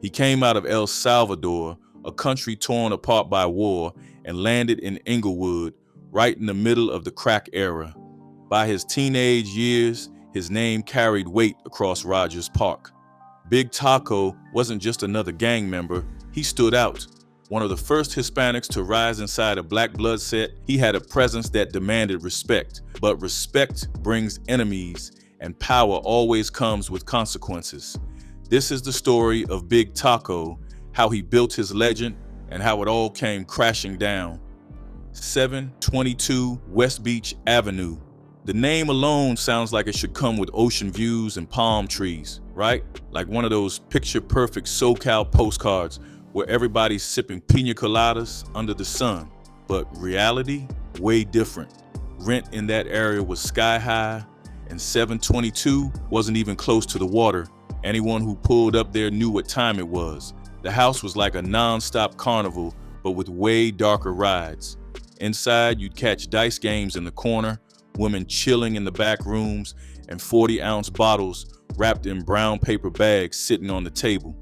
He came out of El Salvador, a country torn apart by war, and landed in Inglewood, right in the middle of the crack era. By his teenage years, his name carried weight across Rogers Park. Big Tako wasn't just another gang member, he stood out. One of the first Hispanics to rise inside a black blood set, he had a presence that demanded respect. But respect brings enemies, and power always comes with consequences. This is the story of Big Tako, how he built his legend, and how it all came crashing down. 722 West Beach Avenue. The name alone sounds like it should come with ocean views and palm trees, right? Like one of those picture-perfect SoCal postcards where everybody's sipping pina coladas under the sun. But reality, way different. Rent in that area was sky high, and 722 wasn't even close to the water. Anyone who pulled up there knew what time it was. The house was like a non-stop carnival, but with way darker rides. Inside, you'd catch dice games in the corner, women chilling in the back rooms, and 40-ounce bottles wrapped in brown paper bags sitting on the table.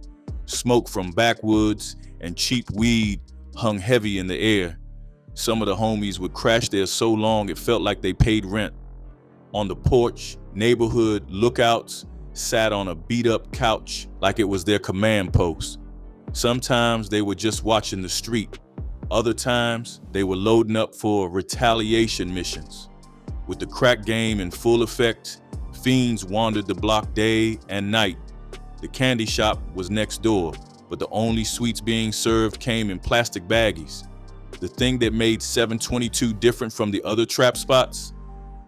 Smoke from backwoods and cheap weed hung heavy in the air. Some of the homies would crash there so long it felt like they paid rent. On the porch, neighborhood lookouts sat on a beat-up couch like it was their command post. Sometimes they were just watching the street. Other times, they were loading up for retaliation missions. With the crack game in full effect, fiends wandered the block day and night. The candy shop was next door, but the only sweets being served came in plastic baggies. The thing that made 722 different from the other trap spots?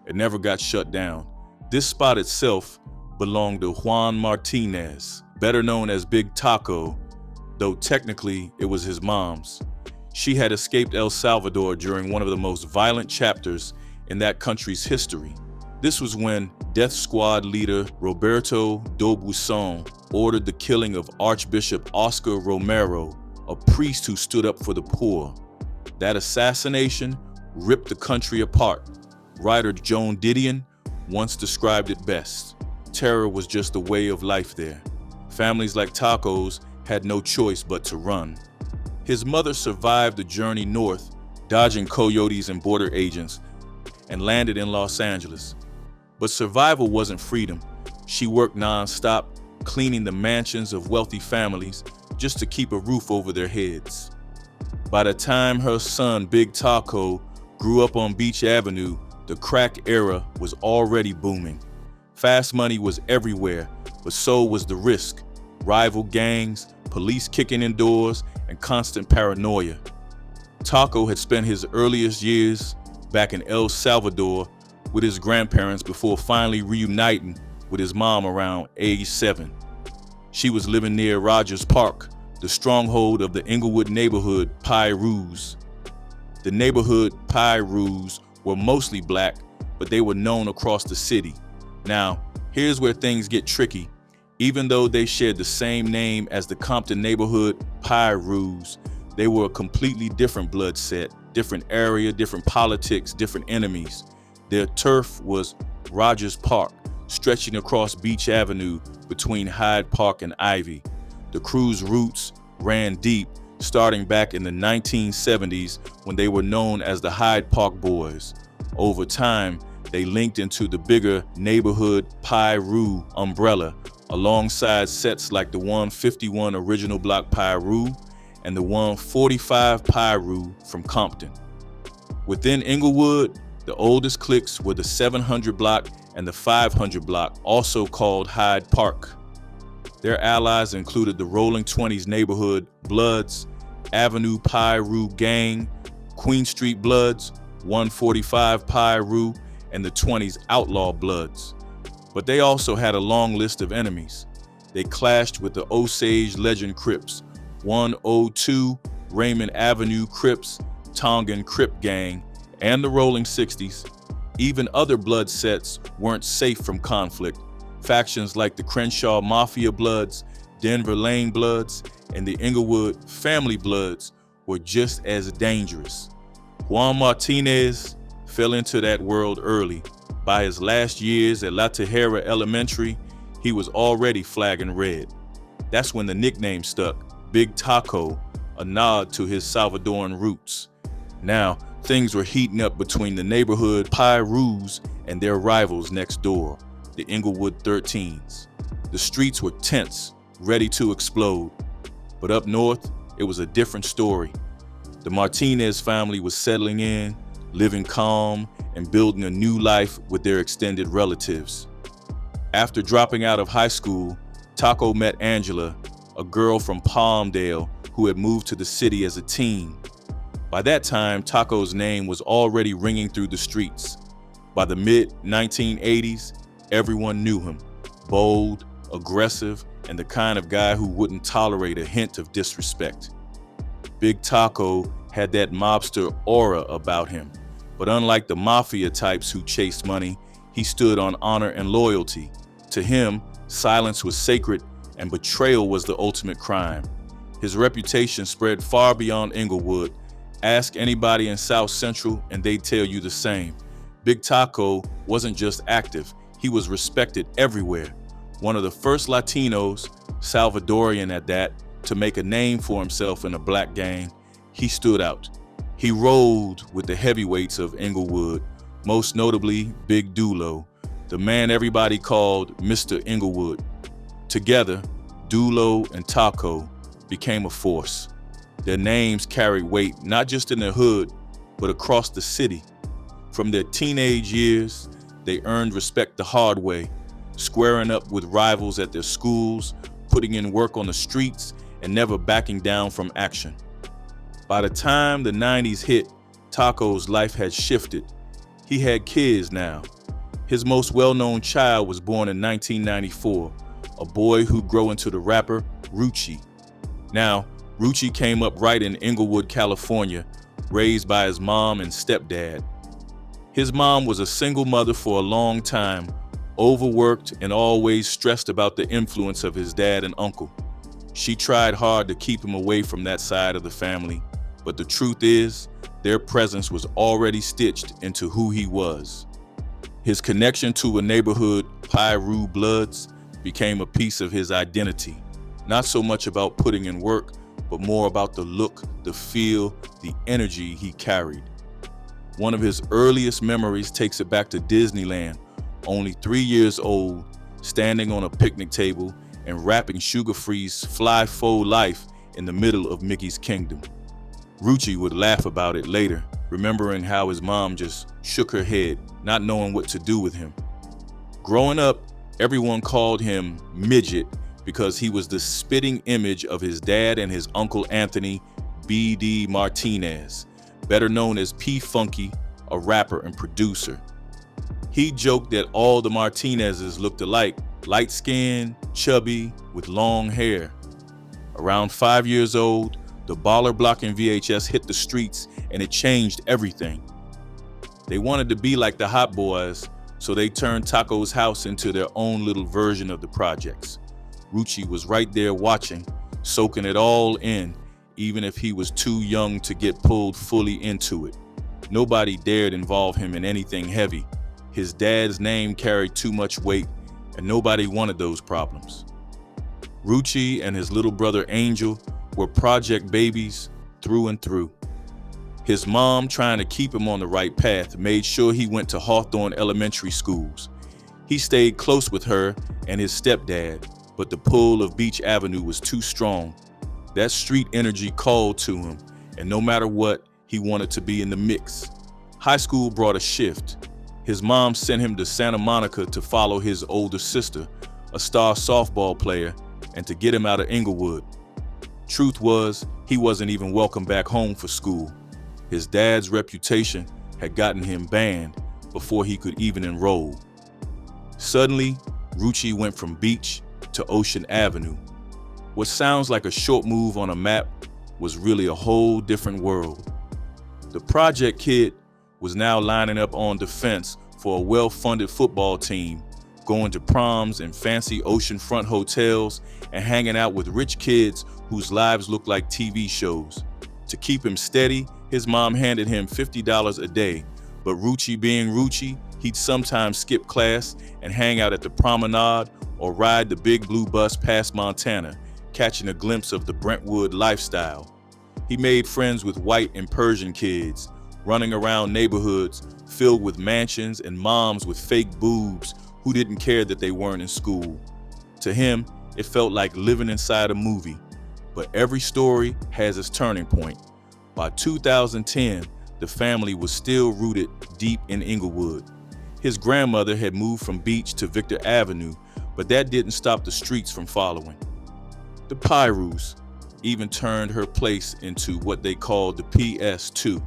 It never got shut down. This spot itself belonged to Juan Martinez, better known as Big Tako, though technically it was his mom's. She had escaped El Salvador during one of the most violent chapters in that country's history. This was when Death Squad leader Roberto Dobusson ordered the killing of Archbishop Oscar Romero, a priest who stood up for the poor. That assassination ripped the country apart. Writer Joan Didion once described it best. Terror was just a way of life there. Families like Taco's had no choice but to run. His mother survived the journey north, dodging coyotes and border agents, and landed in Los Angeles. But survival wasn't freedom. She worked non-stop, cleaning the mansions of wealthy families just to keep a roof over their heads. By the time her son, Big Tako, grew up on Beach Avenue, the crack era was already booming. Fast money was everywhere, but so was the risk. Rival gangs, police kicking in doors, and constant paranoia. Tako had spent his earliest years back in El Salvador with his grandparents before finally reuniting with his mom around age 7. She was living near Rogers Park, the stronghold of the Englewood neighborhood Pirus. The neighborhood Pirus were mostly black, but they were known across the city. Now, here's where things get tricky. Even though they shared the same name as the Compton neighborhood Pirus, they were a completely different blood set, different area, different politics, different enemies. Their turf was Rogers Park, stretching across Beach Avenue between Hyde Park and Ivy. The crew's roots ran deep, starting back in the 1970s when they were known as the Hyde Park Boys. Over time, they linked into the bigger neighborhood Piru umbrella, alongside sets like the 151 Original Block Piru and the 145 Piru from Compton. Within Englewood, the oldest cliques were the 700 Block and the 500 Block, also called Hyde Park. Their allies included the Rolling 20s neighborhood Bloods, Avenue Piru Gang, Queen Street Bloods, 145 Piru, and the 20s Outlaw Bloods. But they also had a long list of enemies. They clashed with the Osage Legend Crips, 102 Raymond Avenue Crips, Tongan Crip Gang, and the Rolling 60s. Even other blood sets weren't safe from conflict. Factions like the Crenshaw Mafia Bloods, Denver Lane Bloods, and the Inglewood Family Bloods were just as dangerous. Juan Martinez fell into that world early. By his last years at La Tejera Elementary, he was already flagging red. That's when the nickname stuck, Big Tako, a nod to his Salvadoran roots. Now, things were heating up between the neighborhood Pirus and their rivals next door, the Inglewood 13s. The streets were tense, ready to explode. But up north, it was a different story. The Martinez family was settling in, living calm, and building a new life with their extended relatives. After dropping out of high school, Tako met Angela, a girl from Palmdale who had moved to the city as a teen. By that time, Tako's name was already ringing through the streets. By the mid-1980s, everyone knew him, bold, aggressive, and the kind of guy who wouldn't tolerate a hint of disrespect. Big Tako had that mobster aura about him, but unlike the mafia types who chased money, he stood on honor and loyalty. To him, silence was sacred and betrayal was the ultimate crime. His reputation spread far beyond Englewood. Ask anybody in South Central and they'd tell you the same. Big Tako wasn't just active, he was respected everywhere. One of the first Latinos, Salvadorian at that, to make a name for himself in a black gang, he stood out. He rolled with the heavyweights of Englewood, most notably Big Dulo, the man everybody called Mr. Englewood. Together, Dulo and Tako became a force. Their names carried weight not just in the hood, but across the city. From their teenage years, they earned respect the hard way, squaring up with rivals at their schools, putting in work on the streets, and never backing down from action. By the time the 90s hit, Tako's life had shifted. He had kids now. His most well-known child was born in 1994, a boy who'd grow into the rapper Rucci. Now, Rucci came up right in Inglewood, California, raised by his mom and stepdad. His mom was a single mother for a long time, overworked and always stressed about the influence of his dad and uncle. She tried hard to keep him away from that side of the family, but the truth is, their presence was already stitched into who he was. His connection to a neighborhood Piru bloods became a piece of his identity, not so much about putting in work, but more about the look, the feel, the energy he carried. One of his earliest memories takes it back to Disneyland, only 3 years old, standing on a picnic table and rapping Sugar Free's Fly Fo Life in the middle of Mickey's Kingdom. Rucci would laugh about it later, remembering how his mom just shook her head, not knowing what to do with him. Growing up, everyone called him Midget because he was the spitting image of his dad and his uncle Anthony B.D. Martinez, better known as P-Funky, a rapper and producer. He joked that all the Martinezes looked alike, light-skinned, chubby, with long hair. Around 5 years old, the baller blocking VHS hit the streets and it changed everything. They wanted to be like the Hot Boys, so they turned Tako's house into their own little version of the projects. Rucci was right there watching, soaking it all in, even if he was too young to get pulled fully into it. Nobody dared involve him in anything heavy. His dad's name carried too much weight, and nobody wanted those problems. Rucci and his little brother Angel were project babies through and through. His mom, trying to keep him on the right path, made sure he went to Hawthorne elementary schools. He stayed close with her and his stepdad, but the pull of Beach Avenue was too strong. That street energy called to him, and no matter what, he wanted to be in the mix. High school brought a shift. His mom sent him to Santa Monica to follow his older sister, a star softball player, and to get him out of Inglewood. Truth was, he wasn't even welcome back home for school. His dad's reputation had gotten him banned before he could even enroll. Suddenly, Rucci went from Beach to Ocean Avenue. What sounds like a short move on a map was really a whole different world. The project kid was now lining up on defense for a well-funded football team, going to proms and fancy oceanfront hotels and hanging out with rich kids whose lives looked like TV shows. To keep him steady, his mom handed him $50 a day, but Rucci being Rucci, he'd sometimes skip class and hang out at the promenade or ride the big blue bus past Montana, catching a glimpse of the Brentwood lifestyle. He made friends with white and Persian kids, running around neighborhoods filled with mansions and moms with fake boobs who didn't care that they weren't in school. To him, it felt like living inside a movie. But every story has its turning point. By 2010, the family was still rooted deep in Inglewood. His grandmother had moved from Beach to Victor Avenue, but that didn't stop the streets from following. The Pirus even turned her place into what they called the PS2.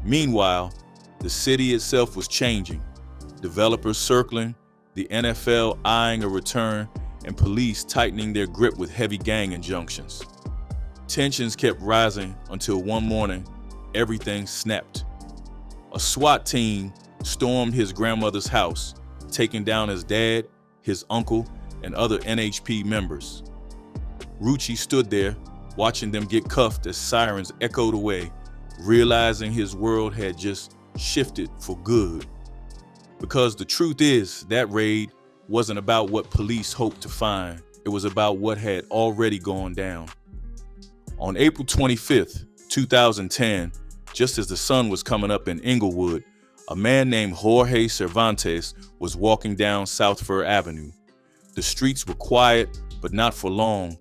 Meanwhile, the city itself was changing. Developers circling, the NFL eyeing a return, and police tightening their grip with heavy gang injunctions. Tensions kept rising until one morning, everything snapped. A SWAT team stormed his grandmother's house, taking down his dad, his uncle, and other NHP members. Rucci stood there, watching them get cuffed as sirens echoed away, realizing his world had just shifted for good. Because the truth is, that raid wasn't about what police hoped to find. It was about what had already gone down. On April 25th, 2010, just as the sun was coming up in Englewood, a man named Jorge Cervantes was walking down South Fir Avenue. The streets were quiet, but not for long.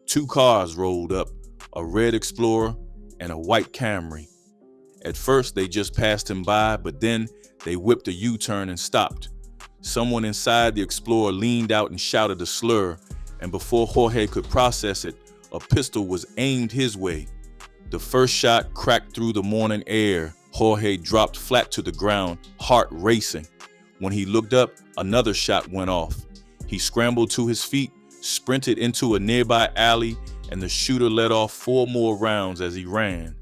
Two cars rolled up, a red Explorer and a white Camry. At first, they just passed him by, but then they whipped a U-turn and stopped. Someone inside the Explorer leaned out and shouted a slur, and before Jorge could process it, a pistol was aimed his way. The first shot cracked through the morning air. Jorge dropped flat to the ground, heart racing. When he looked up, another shot went off. He scrambled to his feet, sprinted into a nearby alley, and the shooter let off 4 more rounds as he ran.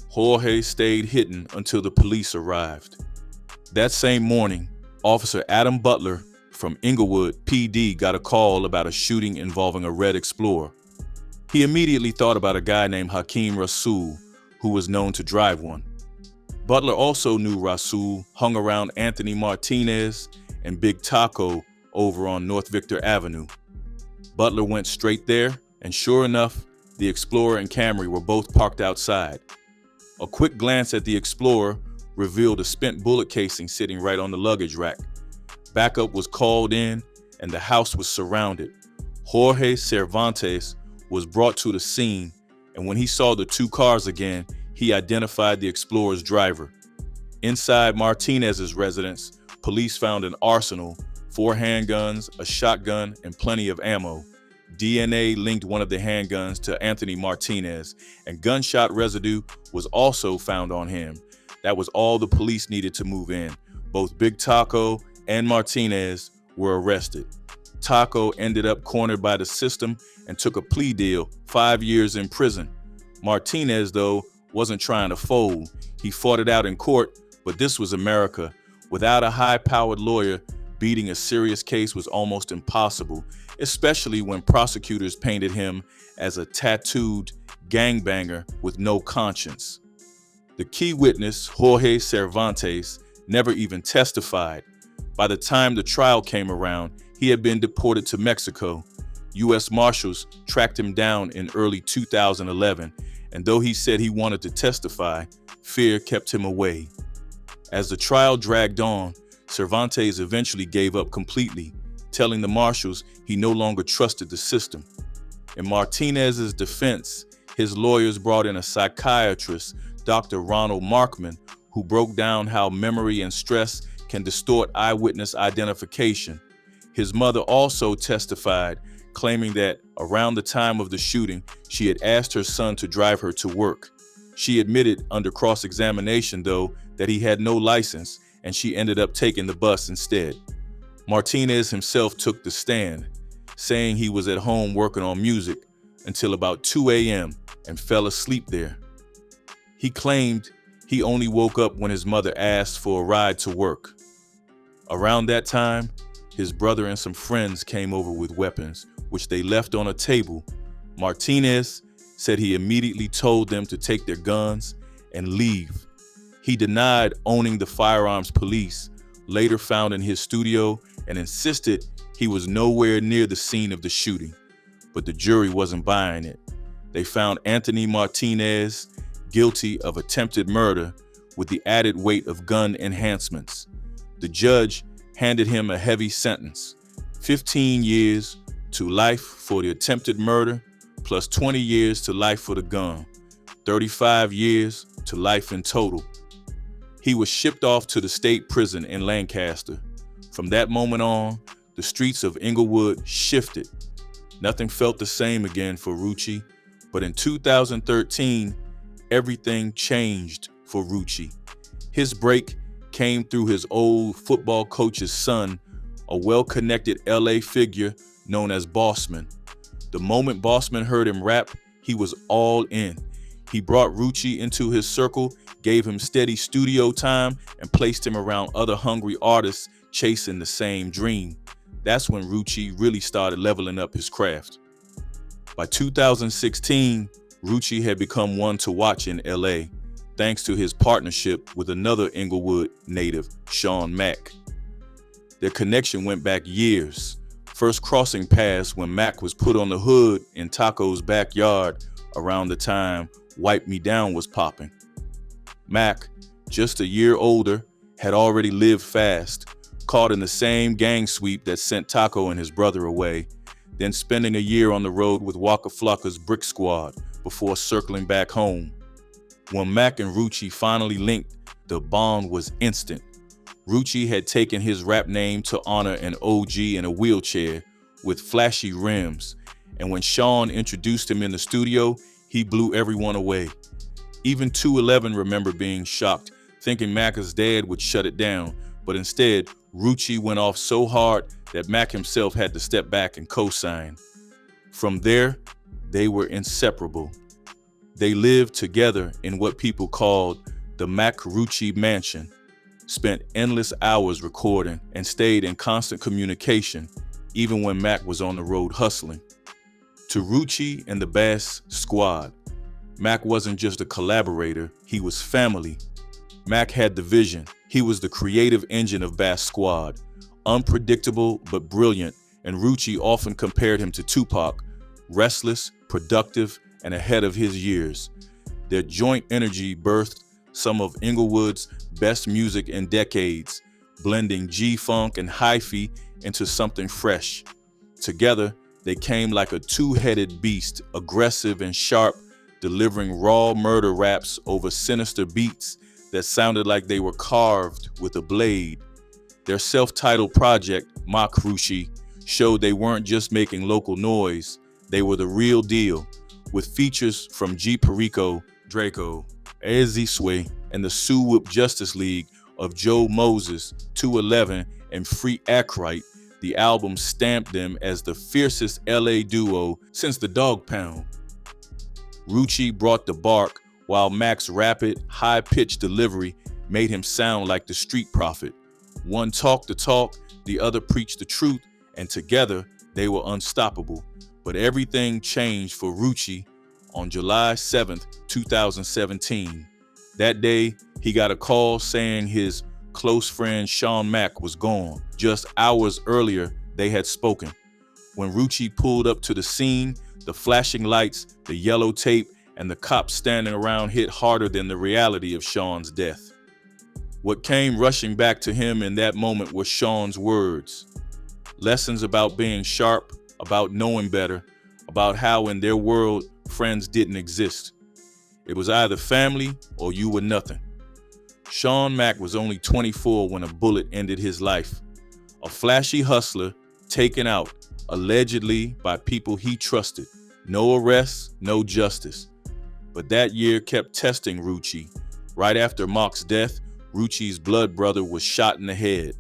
Jorge stayed hidden until the police arrived. That same morning, Officer Adam Butler from Inglewood PD got a call about a shooting involving a red Explorer. He immediately thought about a guy named Hakeem Rasul, who was known to drive one. Butler also knew Rasul hung around Anthony Martinez and Big Tako over on North Victor Avenue. Butler went straight there, and sure enough, the Explorer and Camry were both parked outside. A quick glance at the Explorer revealed a spent bullet casing sitting right on the luggage rack. Backup was called in, and the house was surrounded. Jorge Cervantes was brought to the scene, and when he saw the 2 cars again, he identified the Explorer's driver. Inside Martinez's residence, police found an arsenal, 4 handguns, a shotgun, and plenty of ammo. DNA linked one of the handguns to Anthony Martinez, and gunshot residue was also found on him. That was all the police needed to move in. Both Big Tako and Martinez were arrested. Tako ended up cornered by the system and took a plea deal, 5 years in prison. Martinez, though, wasn't trying to fold. He fought it out in court, but this was America. Without a high-powered lawyer, beating a serious case was almost impossible, especially when prosecutors painted him as a tattooed gangbanger with no conscience. The key witness, Jorge Cervantes, never even testified. By the time the trial came around, he had been deported to Mexico. U.S. Marshals tracked him down in early 2011, and though he said he wanted to testify, fear kept him away. As the trial dragged on, Cervantes eventually gave up completely, telling the marshals he no longer trusted the system. In Martinez's defense, his lawyers brought in a psychiatrist, Dr. Ronald Markman, who broke down how memory and stress can distort eyewitness identification. His mother also testified, claiming that around the time of the shooting, she had asked her son to drive her to work. She admitted under cross-examination, though, that he had no license, and she ended up taking the bus instead. Martinez himself took the stand, saying he was at home working on music until about 2 a.m. and fell asleep there. He claimed he only woke up when his mother asked for a ride to work. Around that time, his brother and some friends came over with weapons, which they left on a table. Martinez said he immediately told them to take their guns and leave. He denied owning the firearms police later found in his studio and insisted he was nowhere near the scene of the shooting. but the jury wasn't buying it. They found Anthony Martinez guilty of attempted murder with the added weight of gun enhancements. The judge handed him a heavy sentence, 15 years to life for the attempted murder, plus 20 years to life for the gun, 35 years to life in total. He was shipped off to the state prison in Lancaster. From that moment on, the streets of Englewood shifted. Nothing felt the same again for Rucci, but in 2013, everything changed for Rucci. His break came through his old football coach's son, a well-connected LA figure known as Bossman. The moment Bossman heard him rap, he was all in. He brought Rucci into his circle, gave him steady studio time, and placed him around other hungry artists chasing the same dream. That's when Rucci really started leveling up his craft. By 2016, Rucci had become one to watch in LA, thanks to his partnership with another Inglewood native, Sean Mack. Their connection went back years, first crossing paths when Mack was put on the hood in Tako's backyard around the time Wipe Me Down was popping. Mack, just a year older, had already lived fast, caught in the same gang sweep that sent Tako and his brother away, then spending a year on the road with Waka Flocka's Brick Squad before circling back home. When Mack and Rucci finally linked, the bond was instant. Rucci had taken his rap name to honor an OG in a wheelchair with flashy rims, and when Sean introduced him in the studio, he blew everyone away. Even 211 remembered being shocked, thinking Mac's dad would shut it down, but instead, Rucci went off so hard that Mack himself had to step back and co-sign. From there, they were inseparable. They lived together in what people called the Mack-Rucci Mansion, spent endless hours recording, and stayed in constant communication, even when Mack was on the road hustling. To Rucci and the Bass Squad, Mack wasn't just a collaborator, he was family. Mack had the vision. He was the creative engine of Bass Squad, unpredictable but brilliant, and Rucci often compared him to Tupac, restless, productive, and ahead of his years. Their joint energy birthed some of Inglewood's best music in decades, blending G-funk and hi-fi into something fresh. Together, they came like a two-headed beast, aggressive and sharp, delivering raw murder raps over sinister beats that sounded like they were carved with a blade. Their self-titled project, Mack-Rucci, showed they weren't just making local noise, they were the real deal, with features from G Perico, Drakeo, Sway, and the Sue Whoop Justice League of Joe Moses, 211, and Free Ackright. The album stamped them as the fiercest LA duo since the Dog Pound. Rucci brought the bark, while Mack's rapid, high-pitched delivery made him sound like the street prophet. One talked the talk, the other preached the truth, and together they were unstoppable. But everything changed for Rucci on July 7th, 2017. That day, he got a call saying his close friend Sean Mack was gone. Just hours earlier, they had spoken. When Rucci pulled up to the scene, the flashing lights, the yellow tape, and the cops standing around hit harder than the reality of Sean's death. What came rushing back to him in that moment were Sean's words. Lessons about being sharp, about knowing better, about how in their world, friends didn't exist. It was either family or you were nothing. Sean Mack was only 24 when a bullet ended his life. A flashy hustler taken out, allegedly by people he trusted. No arrests, no justice. But that year kept testing Rucci. Right after Mack's death, Rucci's blood brother was shot in the head.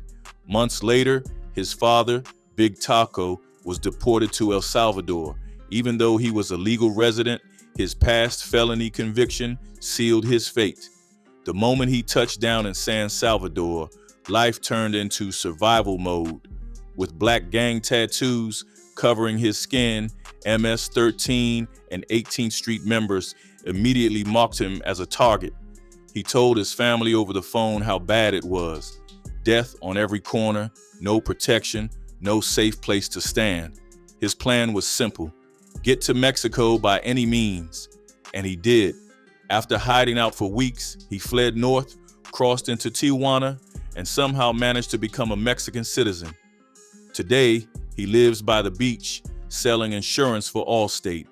Months later, his father, Big Tako, was deported to El Salvador. Even though he was a legal resident, his past felony conviction sealed his fate. The moment he touched down in San Salvador, life turned into survival mode. With black gang tattoos covering his skin, MS-13 and 18th Street members immediately marked him as a target. He told his family over the phone how bad it was. Death on every corner, no protection, no safe place to stand. His plan was simple: Get to Mexico by any means. And he did. After hiding out for weeks, he fled north, crossed into Tijuana, and somehow managed to become a Mexican citizen. Today, he lives by the beach, selling insurance for Allstate.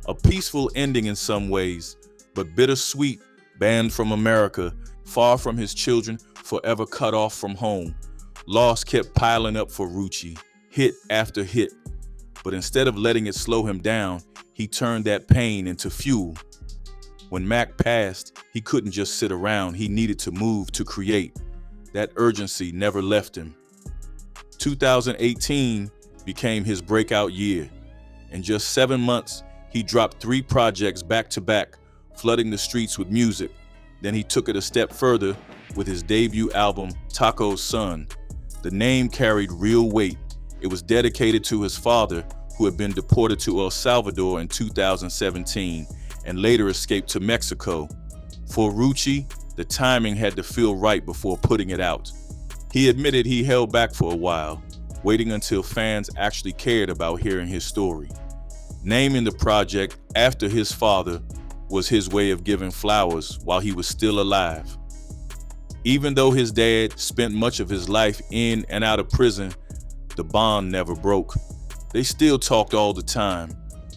A peaceful ending in some ways, but bittersweet, banned from America, far from his children, forever cut off from home. Loss kept piling up for Rucci, hit after hit. But instead of letting it slow him down, he turned that pain into fuel. When Mac passed, he couldn't just sit around. He needed to move, to create. That urgency never left him. 2018 became his breakout year. In just 7 months, he dropped 3 projects back to back, flooding the streets with music. Then he took it a step further with his debut album, Tako's Son. The name carried real weight. It was dedicated to his father, who had been deported to El Salvador in 2017 and later escaped to Mexico. For Rucci, the timing had to feel right before putting it out. He admitted he held back for a while, waiting until fans actually cared about hearing his story. Naming the project after his father was his way of giving flowers while he was still alive. Even though his dad spent much of his life in and out of prison, the bond never broke. They still talked all the time.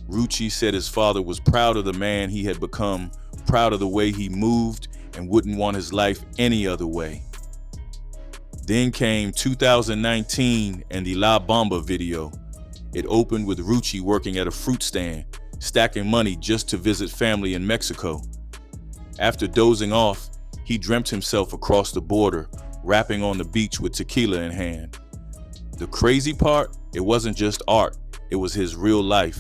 Rucci said his father was proud of the man he had become, proud of the way he moved, and wouldn't want his life any other way. Then came 2019 and the La Bamba video. It opened with Rucci working at a fruit stand, stacking money just to visit family in Mexico. After dozing off, he dreamt himself across the border, rapping on the beach with tequila in hand. The crazy part, it wasn't just art, it was his real life.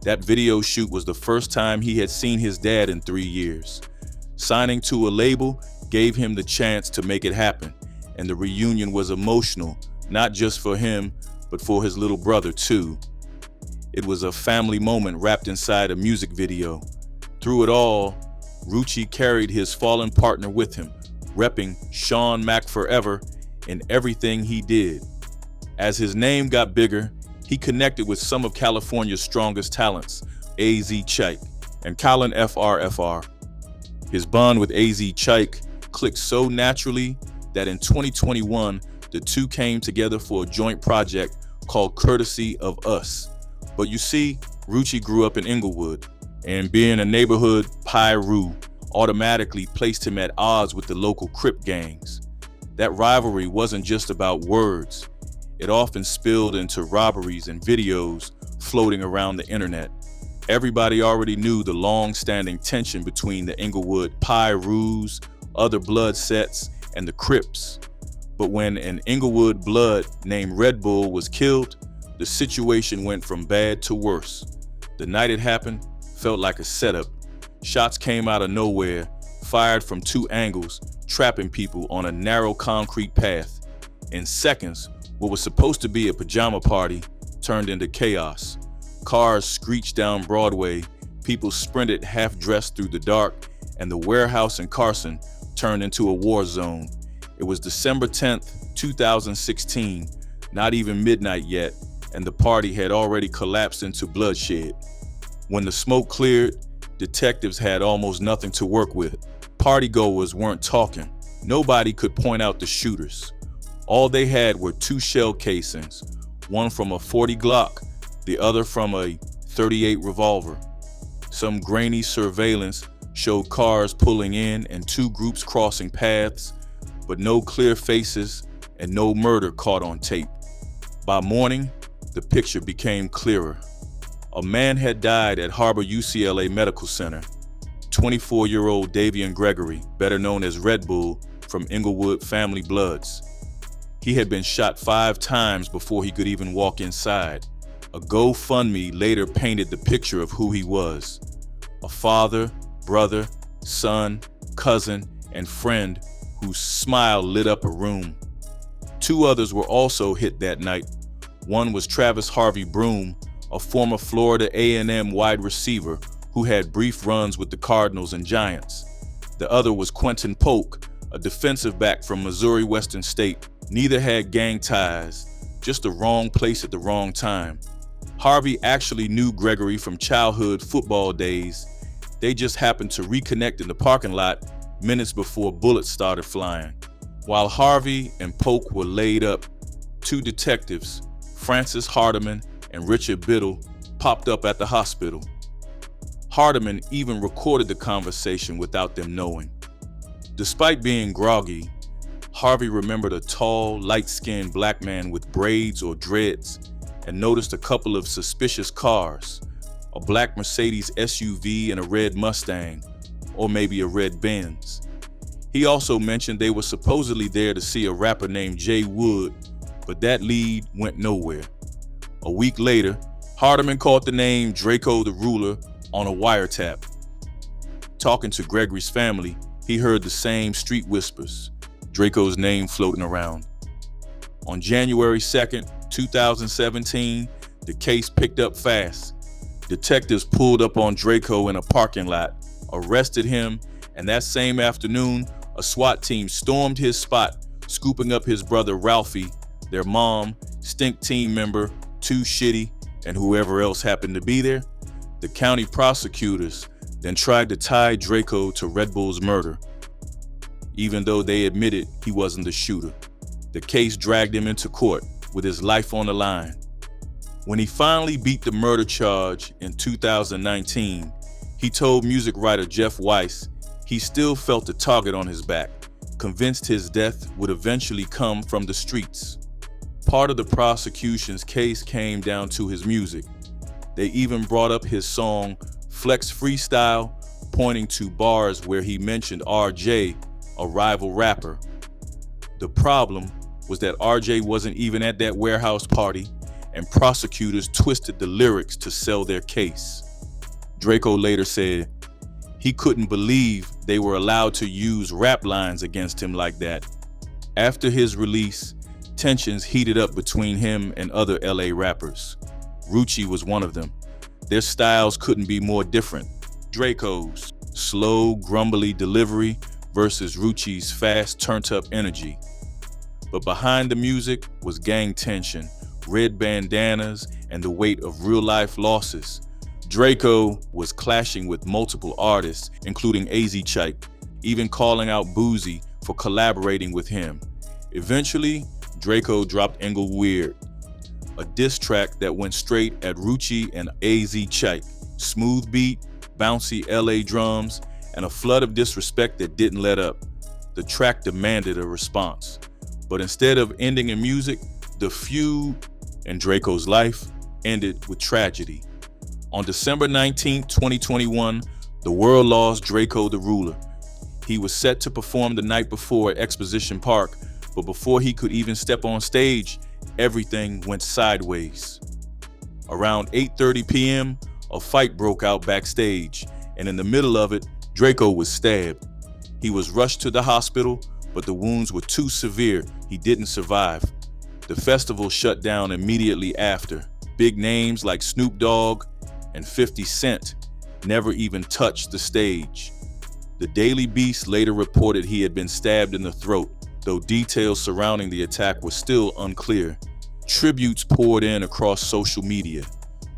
That video shoot was the first time he had seen his dad in 3 years. Signing to a label gave him the chance to make it happen, and the reunion was emotional, not just for him, but for his little brother too. It was a family moment wrapped inside a music video. Through it all, Rucci carried his fallen partner with him, repping Sean Mac forever in everything he did. As his name got bigger, he connected with some of California's strongest talents, AZ Chike and Colin FRFR. His bond with AZ Chike clicked so naturally that in 2021, the two came together for a joint project called Courtesy of Us. But you see, Rucci grew up in Inglewood, and being a neighborhood Piru automatically placed him at odds with the local Crip gangs. That rivalry wasn't just about words. It often spilled into robberies and videos floating around the internet. Everybody already knew the long-standing tension between the Inglewood Pirus, other blood sets, and the Crips. But when an Inglewood blood named Red Bull was killed, the situation went from bad to worse. The night it happened felt like a setup. Shots came out of nowhere, fired from 2 angles, trapping people on a narrow concrete path. In seconds, what was supposed to be a pajama party turned into chaos. Cars screeched down Broadway, people sprinted half-dressed through the dark, and the warehouse in Carson turned into a war zone. It was December 10th, 2016, not even midnight yet, and the party had already collapsed into bloodshed. When the smoke cleared, detectives had almost nothing to work with. Partygoers weren't talking. Nobody could point out the shooters. All they had were 2 shell casings, one from a .40 Glock, the other from a .38 revolver. Some grainy surveillance showed cars pulling in and 2 groups crossing paths, but no clear faces and no murder caught on tape. By morning, the picture became clearer. A man had died at Harbor UCLA Medical Center. 24-year-old Davian Gregory, better known as Red Bull, from Inglewood family bloods. He had been shot 5 times before he could even walk inside. A GoFundMe later painted the picture of who he was. A father, brother, son, cousin, and friend whose smile lit up a room. 2 others were also hit that night. One was Travis Harvey Broom, a former Florida A&M wide receiver who had brief runs with the Cardinals and Giants. The other was Quentin Polk, a defensive back from Missouri Western State. Neither had gang ties, just the wrong place at the wrong time. Harvey actually knew Gregory from childhood football days. They just happened to reconnect in the parking lot minutes before bullets started flying. While Harvey and Polk were laid up, two detectives, Francis Hardiman and Richard Biddle, popped up at the hospital. Hardiman even recorded the conversation without them knowing. Despite being groggy, Harvey remembered a tall, light-skinned black man with braids or dreads and noticed a couple of suspicious cars, a black Mercedes SUV and a red Mustang, or maybe a red Benz. He also mentioned they were supposedly there to see a rapper named Jay Wood, but that lead went nowhere. A week later, Hardiman caught the name Drakeo the Ruler on a wiretap. Talking to Gregory's family, he heard the same street whispers, Draco's name floating around. On January 2nd, 2017, the case picked up fast. Detectives pulled up on Drakeo in a parking lot, arrested him, and that same afternoon, a SWAT team stormed his spot, scooping up his brother Ralphie, their mom, stink team member, Too Shitty, and whoever else happened to be there. The county prosecutors then tried to tie Drakeo to Red Bull's murder, even though they admitted he wasn't the shooter. The case dragged him into court with his life on the line. When he finally beat the murder charge in 2019, he told music writer Jeff Weiss he still felt the target on his back, convinced his death would eventually come from the streets. Part of the prosecution's case came down to his music. They even brought up his song Flex Freestyle, pointing to bars where he mentioned RJ, a rival rapper. The problem was that RJ wasn't even at that warehouse party, and prosecutors twisted the lyrics to sell their case. Drakeo later said he couldn't believe they were allowed to use rap lines against him like that. After his release, tensions heated up between him and other LA rappers. Rucci was one of them. Their styles couldn't be more different. Drakeo's slow, grumbly delivery versus Rucci's fast, turned-up energy. But behind the music was gang tension, red bandanas, and the weight of real-life losses. Drakeo was clashing with multiple artists, including AZ Chike, even calling out Boozy for collaborating with him. Eventually, Drakeo dropped Englewood, a diss track that went straight at Rucci and AZ Chike. Smooth beat, bouncy LA drums, and a flood of disrespect that didn't let up. The track demanded a response. But instead of ending in music, the feud in Drakeo's life ended with tragedy. On December 19, 2021, the world lost Drakeo the Ruler. He was set to perform the night before at Exposition Park, but before he could even step on stage, everything went sideways. Around 8:30 p.m., a fight broke out backstage, and in the middle of it, Drakeo was stabbed. He was rushed to the hospital, but the wounds were too severe. He didn't survive. The festival shut down immediately after. Big names like Snoop Dogg and 50 Cent never even touched the stage. The Daily Beast later reported he had been stabbed in the throat, though details surrounding the attack were still unclear. Tributes poured in across social media.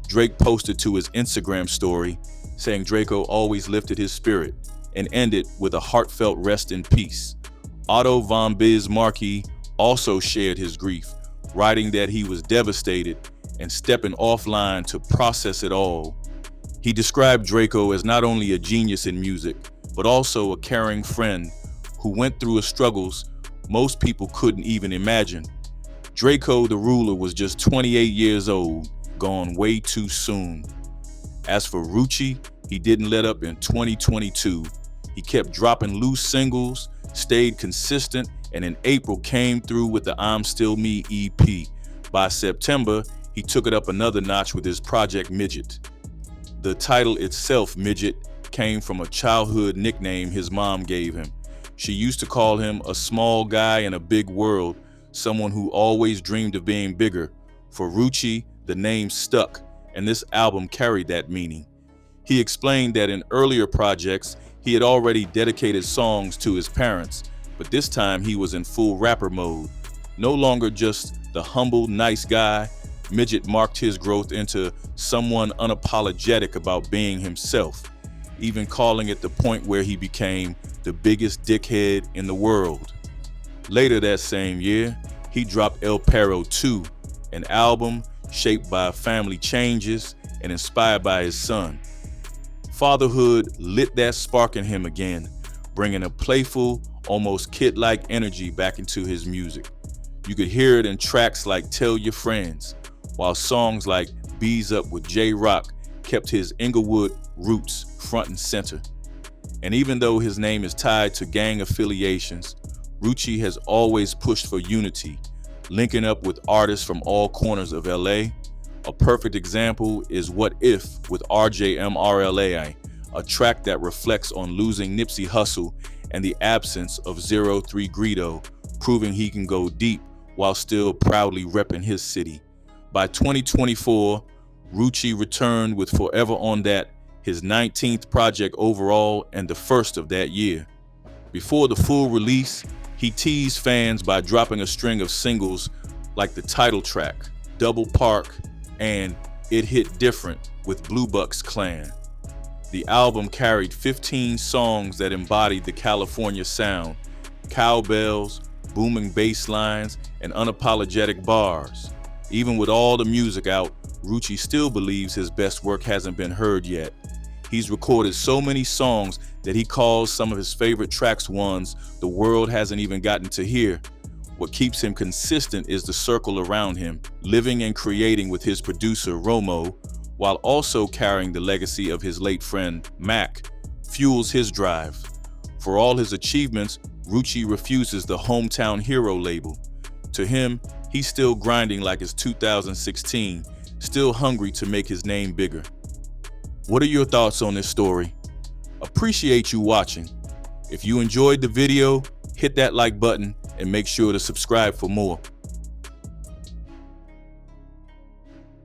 Drake posted to his Instagram story, saying Drakeo always lifted his spirit, and ended with a heartfelt rest in peace. Otto von Bismarcky also shared his grief, writing that he was devastated and stepping offline to process it all. He described Drakeo as not only a genius in music, but also a caring friend who went through struggles most people couldn't even imagine. Drakeo the Ruler was just 28 years old, gone way too soon. As for Rucci, he didn't let up in 2022. He kept dropping loose singles, stayed consistent, and in April came through with the I'm Still Me EP. By September, he took it up another notch with his project Midget. The title itself, Midget, came from a childhood nickname his mom gave him. She used to call him a small guy in a big world, someone who always dreamed of being bigger. For Rucci, the name stuck, and this album carried that meaning. He explained that in earlier projects, he had already dedicated songs to his parents, but this time he was in full rapper mode. No longer just the humble, nice guy, Midget marked his growth into someone unapologetic about being himself, even calling it the point where he became the biggest dickhead in the world. Later that same year, he dropped El Perro 2, an album shaped by family changes and inspired by his son. Fatherhood lit that spark in him again, bringing a playful, almost kid-like energy back into his music. You could hear it in tracks like Tell Your Friends, while songs like Bees Up with J-Rock kept his Inglewood roots front and center. And even though his name is tied to gang affiliations, Rucci has always pushed for unity, linking up with artists from all corners of LA. A perfect example is What If with RJMRLA, a track that reflects on losing Nipsey Hussle and the absence of 03 Greedo, proving he can go deep while still proudly repping his city. By 2024, Rucci returned with Forever on That, his 19th project overall and the first of that year. Before the full release, he teased fans by dropping a string of singles like the title track, Double Park, and It Hit Different with Blue Bucks Clan. The album carried 15 songs that embodied the California sound, cowbells, booming bass lines, and unapologetic bars. Even with all the music out, Rucci still believes his best work hasn't been heard yet. He's recorded so many songs that he calls some of his favorite tracks ones the world hasn't even gotten to hear. What keeps him consistent is the circle around him, living and creating with his producer Romo, while also carrying the legacy of his late friend Mac, fuels his drive. For all his achievements, Rucci refuses the hometown hero label. To him, he's still grinding like it's 2016, still hungry to make his name bigger. What are your thoughts on this story? Appreciate you watching. If you enjoyed the video, hit that like button and make sure to subscribe for more.